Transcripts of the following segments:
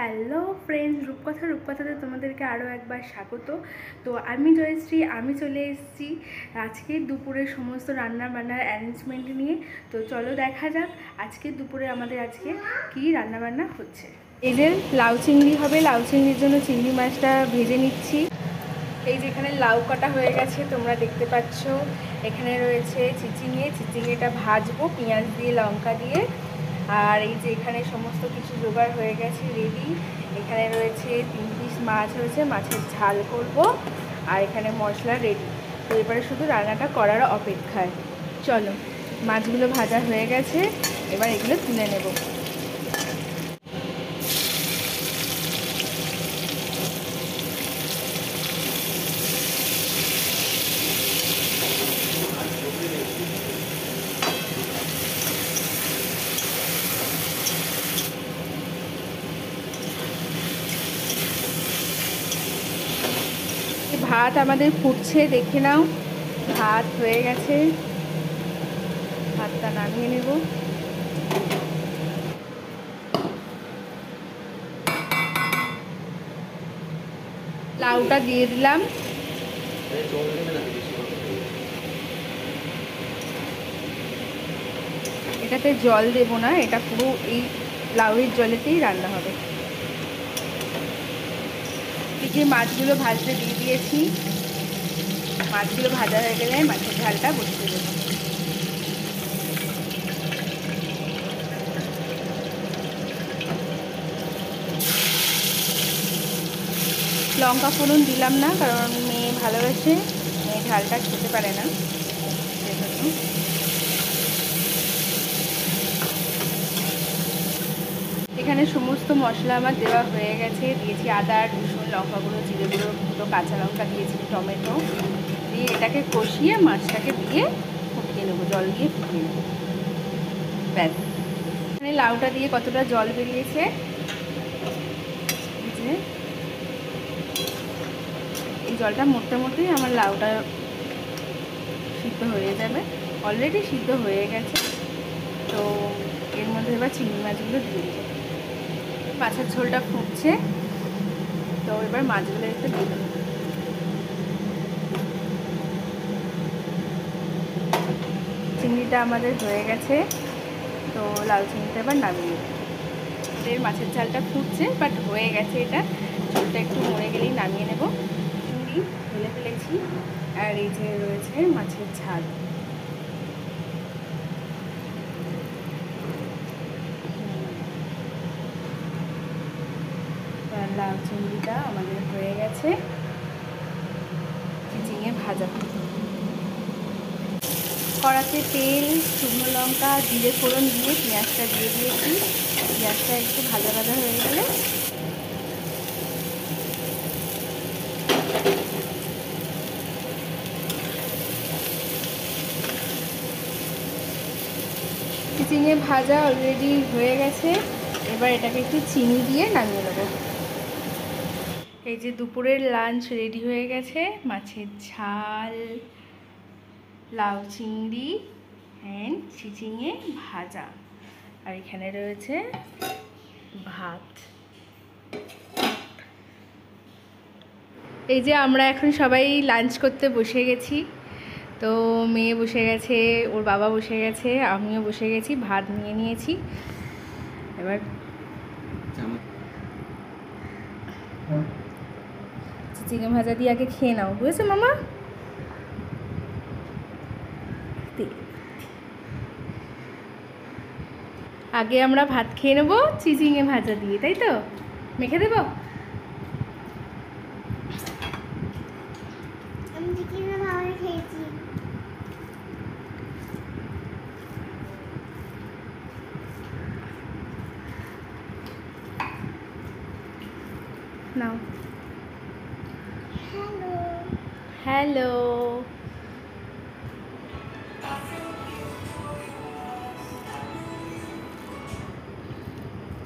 Hello friends, রূপকথাতে তোমাদেরকে আরও একবার স্বাগত। তো আমি জয়শ্রী, আমি চলে এসেছি আজকে দুপুরের সমস্ত রান্না বান্নার অ্যারেঞ্জমেন্ট নিয়ে। তো চলো দেখা যাক আজকে দুপুরে আমাদের আজকে কি রান্না বান্না হচ্ছে। এই যে লাউ চিংড়ি হবে, লাউ চিংড়ির জন্য চিংড়ি মাছটা ভেজে নিচ্ছি। এই যে এখানে লাউ কাটা হয়ে গেছে, তোমরা দেখতে পাচ্ছ। এখানে রয়েছে চিচিঙেটা ভাজবো পেঁয়াজ দিয়ে, লঙ্কা দিয়ে। আর এই যে এখানে সমস্ত কিছু জোগাড় হয়ে গেছে, রেডি। এখানে রয়েছে 3 পিস মাছ রয়েছে, মাছের ঝাল করব। আর এখানে মশলা রেডি। তো এবারে শুধু রান্নাটা করার অপেক্ষায়। চলো, মাছগুলো ভাজা হয়ে গেছে, এবার এগুলো তুলে নেব। ভাত আমাদের ফুটছে, দেখে নাও। ভাত হয়ে গেছে, ভাতটা নামিয়ে নেব। লাউটা দিয়ে দিলাম। এটাতে জল দেব না, এটা পুরো এই লাউয়ের জলেতেই রান্না হবে। এই যে মাছগুলো ভাজতে দিয়ে দিয়েছি, মাছগুলো ভাজা হয়ে গেলে মাছের ঝালটা বসিয়ে দেবো। লঙ্কা ফোড়ন দিলাম না, কারণ মেয়ে ভালোবাসে, মেয়ে ঝালটা খেতে পারে না, সেজন্য। এখানে সমস্ত মশলা আমার দেওয়া হয়ে গেছে। দিয়েছি আদা, রসুন, লঙ্কা গুঁড়ো, জিরে গুঁড়ো, দুটো কাঁচা লঙ্কা দিয়েছি, টমেটো দিয়ে এটাকে কষিয়ে মাছটাকে দিয়ে ফুটিয়ে নেবো, জল দিয়ে ফুটিয়ে নেবো। ব্যাস। এখানে লাউটা দিয়ে কতটা জল বেরিয়েছে, এই জলটা মরতে মরতেই আমার লাউটা সিদ্ধ হয়ে যাবে। অলরেডি সিদ্ধ হয়ে গেছে। তো এর মধ্যে এবার চিংড়ি মাছগুলো দিয়ে দেবো। মাছের ঝোলটা ফুটছে, তো এবার মাছগুলো একটু দিয়ে দেবো। চিংড়িটা আমাদের হয়ে গেছে, তো লাউ চিংড়িটা এবার নামিয়ে দেবো। মাছের ঝালটা ফুটছে, বাট হয়ে গেছে, এটা ঝোলটা একটু মরে গেলেই নামিয়ে নেব। চিংড়ি ঢেলে ফেলেছি, আর এই যে রয়েছে মাছের ঝাল। লাউ চিংড়িটা আমাদের হয়ে গেছে। চিচিঙে ভাজা, কড়াতে তেল, শুকনো লঙ্কা, জিরে ফোড়ন দিয়ে পেঁয়াজটা দিয়ে দিয়েছি। পেঁয়াজটা একটু ভাজা ভাজা হয়ে গেলে চিচিঙে ভাজা অলরেডি হয়ে গেছে। এবার এটাকে একটু চিনি দিয়ে নামিয়ে নেব। এই যে দুপুরের লাঞ্চ রেডি হয়ে গেছে। মাছের ঝাল, লাউ চিংড়ি অ্যান্ড চিচিঙে ভাজা, আর এখানে রয়েছে ভাত। এই যে আমরা এখন সবাই লাঞ্চ করতে বসে গেছি। তো মেয়ে বসে গেছে, ওর বাবা বসে গেছে, আমিও বসে গেছি, ভাত নিয়ে নিয়েছি। এবার চিকেন ভাজা দিয়ে আগে খেয়ে নাও, বুঝেছো মামা? আগে আমরা ভাত খেয়ে নেবো চিচিঙে ভাজা দিয়ে, তাই তো? মেখে দেবো? নাও। হ্যালো।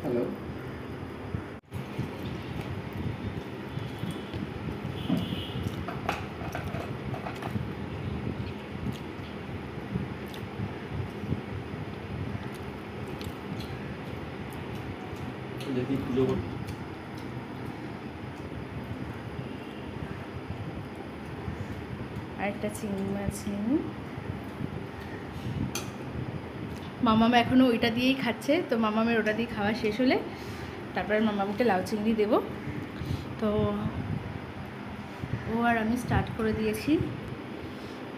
হ্যালো। দেখি খুলে আর একটা চিংড়ি মাছ নিই। মামাম এখনও ওইটা দিয়েই খাচ্ছে, তো মামামের ওটা দিয়ে খাওয়া শেষ হলে তারপরে মামামকে লাউ চিংড়ি দেবো। তো ও আর আমি স্টার্ট করে দিয়েছি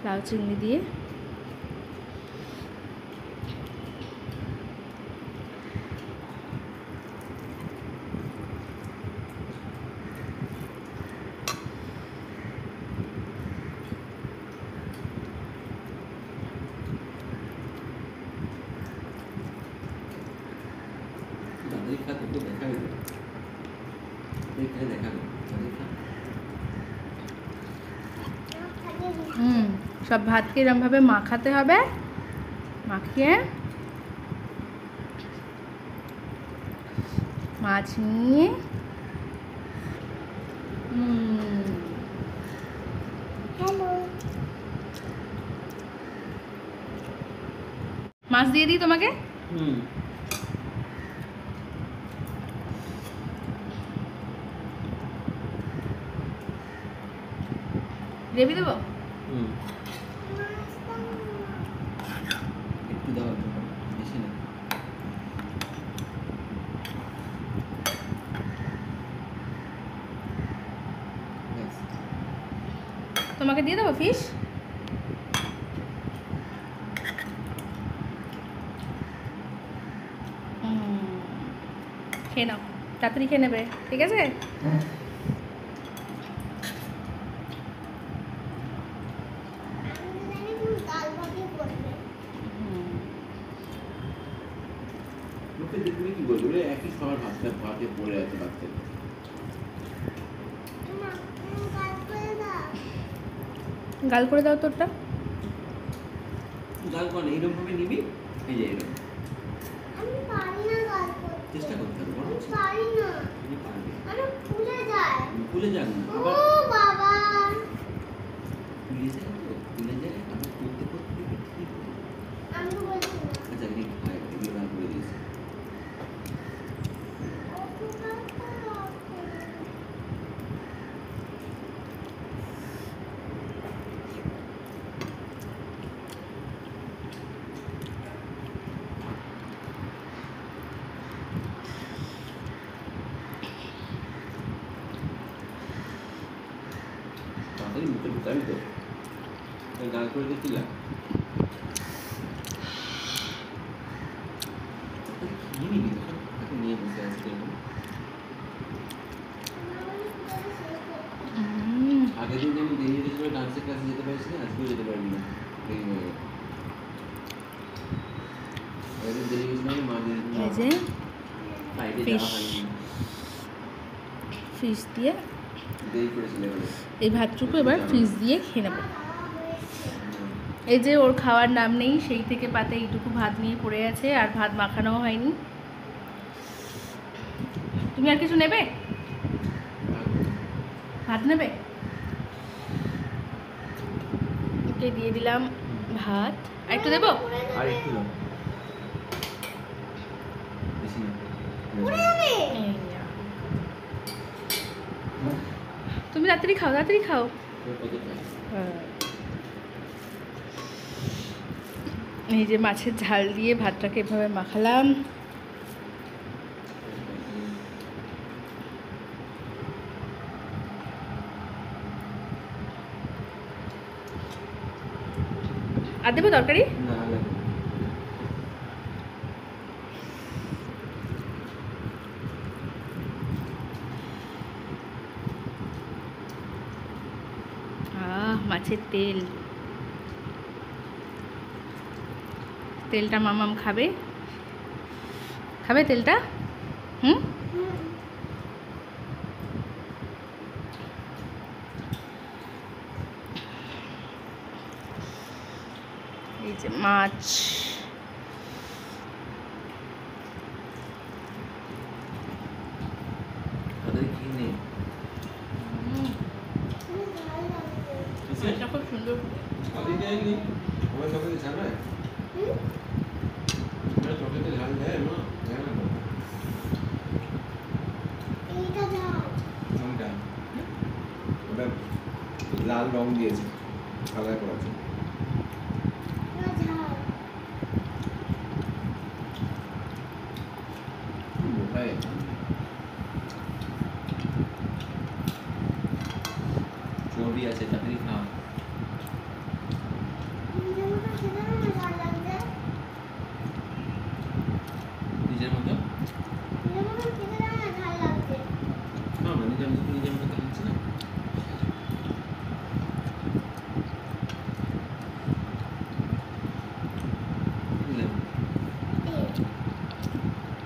লাউ চিংড়ি দিয়ে। সব ভাতকে এরমভাবে মাখাতে হবে, মাখিয়ে মাছ নিয়ে মাছ দিয়ে দিই তোমাকে। গ্রেভি দেবো? একটু দাও, বেশি না। তোমাকে দিয়ে দেবো ফিশ? খেয়ে নাও, তাড়াতাড়ি খেয়ে নেবে, ঠিক আছে? কি বলবো, একই সবার ভাতে পড়ে আছে বাচ্চা। গাল করে দাও তোরটা। গাল কর এইরকম ভাবে নিবি, এই যে এরকম। আমি পারি না গাল করতে। চেষ্টা করতে হবে, বড় আমি পারি না। তুমি পারবে। আমি ফুলে যায়। ফুলে যাক না, ও আবার বাবা। ফুলে যায় তো, ফুলে যায় আবার করতে করতে দেখবি ঠিক হবে। আমি তো বলছি না। আচ্ছা এই খাই, এগুলো গাল করে দিয়েছি। তাড়াতাড়ি মুখে ঢুকাবি তো, গাল করে দিচ্ছি না। নিয়ে নিবি তো, এখন নিয়ে বসে আসতে আগের দিন যেমন দেরি হয়ে গেছিলো, ডান্সের ক্লাসে যেতে পারিস না, আজকেও যেতে পারবি না, দেরি হয়ে গেল। আগের দিন দেরি হয়েছিল মা দিয়ে ফ্রাইডে যাওয়া হয়নি, ফিশ দিয়ে দেরি করেছিল এবারে। এই ভাতটুকু এবার ফিশ দিয়ে খেয়ে নেবো। এই যে ওর খাওয়ার নাম নেই, সেই থেকে পাতে এইটুকু ভাত নিয়ে পড়ে আছে, আর ভাত মাখানোও হয়নি। তুমি আর কিছু নেবে? ভাত নেবে? ওকে দিয়ে দিলাম ভাত। আর একটু দেবো? আর একটু দাও, বেশি না। এই নাও। তুমি তাড়াতাড়ি খাও, তাড়াতাড়ি খাও। কত খাই? এই যে মাছের ঝাল দিয়ে ভাতটাকে এভাবে মাখালাম। আর দেবো তরকারি? না লাগবে। মাছের তেল, তেলটা মামাম খাবে, খাবে তেলটা? এই যে মাছ, খুব সুন্দর। লাল রং দিয়েছে। আলাদা করা আছে না ঝাল। মোটাই চর্বি আছে তাড়াতাড়ি খা নিজের মতো খেতে না ঝাল লাগছে। নিজের মতো নিজের মতো খেতে না ঝাল লাগছে। না না নিজের মতো খাচ্ছি না বুঝলেন এই,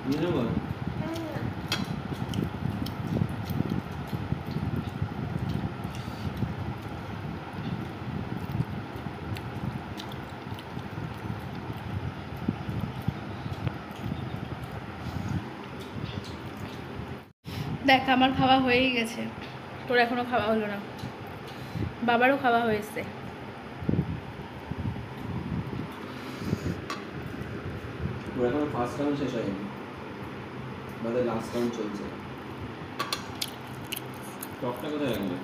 নিয়ে নেবো আমি না। দেখ আমার খাওয়া হয়েই গেছে, তোর এখনো খাওয়া হলো না, বাবারও খাওয়া হয়েছে। ওর এখনো ফার্স্ট রাউন্ড শেষ হয়নি আমাদের লাস্ট রাউন্ড চলছে টকটা কোথায় রাখবে না।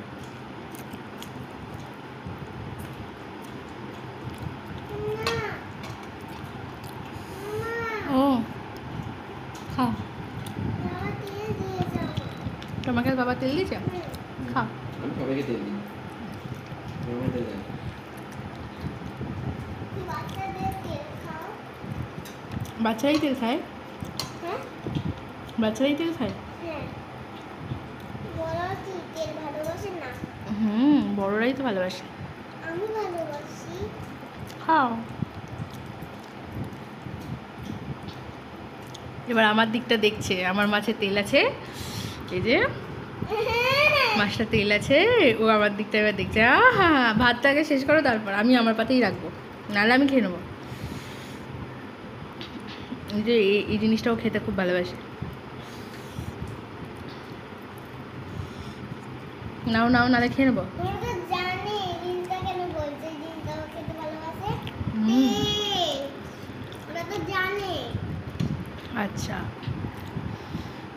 মা, ও খা, বাবা তেল দিয়েছে আমাকে। তোমাকে বাবা তেল দিয়েছে, খা। আমি সবাইকে তেল দিই আমার তেল দেয় তুই বাচ্চাদের তেল খাও। বাচ্চারাই তেল খায়, হ্যাঁ বাচ্চারাই তেল খায়। হ্যাঁ, বলো কি তেল ভালোবাসে না? বড়রাই তো ভালোবাসে। আমি ভালোবাসি। খাও। এবার আমার দিকটা দেখছে, আমার মাছে তেল আছে, এই যে মাছটা তেল আছে, ও আমার দিকটা এবার দেখছে। আহা, ভাতটা আগে শেষ করো, তারপর আমি আমার পাতেই রাখবো, নাহলে আমি খেয়ে নেবো। এই যে এই জিনিসটাও খেতে খুব ভালোবাসে। নাও নাও, নাহলে খেয়ে নেবো। ওরা তো জানে জিনিসটা কেন বলছে, জিনিসটা ও খেতে ভালোবাসে। হুম। তেল, ওরা তো জানে। আচ্ছা,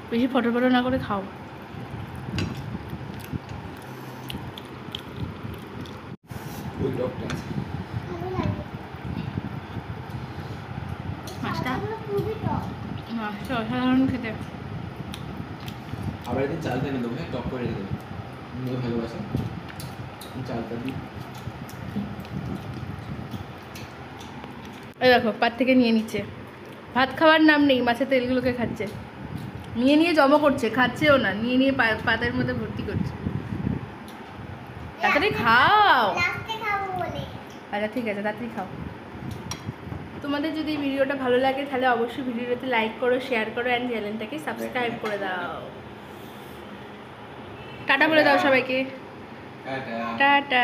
বেশি ফটো ফটো না করে খাও। ওই টকটা আছে ভালো লাগে। মাছটা? মাছগুলো খুবই টক। মাছটা অসাধারণ খেতে। আবার একদিন চালটা এনে দেবো হ্যাঁ টক করে রেখে দেবো নিয়ে ভালোবাসে চালটা দিই এই দেখো পাত থেকে নিয়ে নিচ্ছে, ভাত খাওয়ার নাম নেই, মাছের তেলগুলোকে খাচ্ছে, নিয়ে নিয়ে জমা করছে, খাচ্ছেও না, নিয়ে নিয়ে পাতের মধ্যে ভর্তি করছে। তাড়াতাড়ি খাও। লাস্টে খাবো বলে। আচ্ছা ঠিক আছে, তাড়াতাড়ি খাও। তোমাদের যদি ভিডিওটা ভালো লাগে তাহলে অবশ্যই ভিডিওটাতে লাইক করো, শেয়ার করো অ্যান্ড চ্যানেলটাকে সাবস্ক্রাইব করে দাও। টাটা বলে দাও সবাইকে। Tata tata.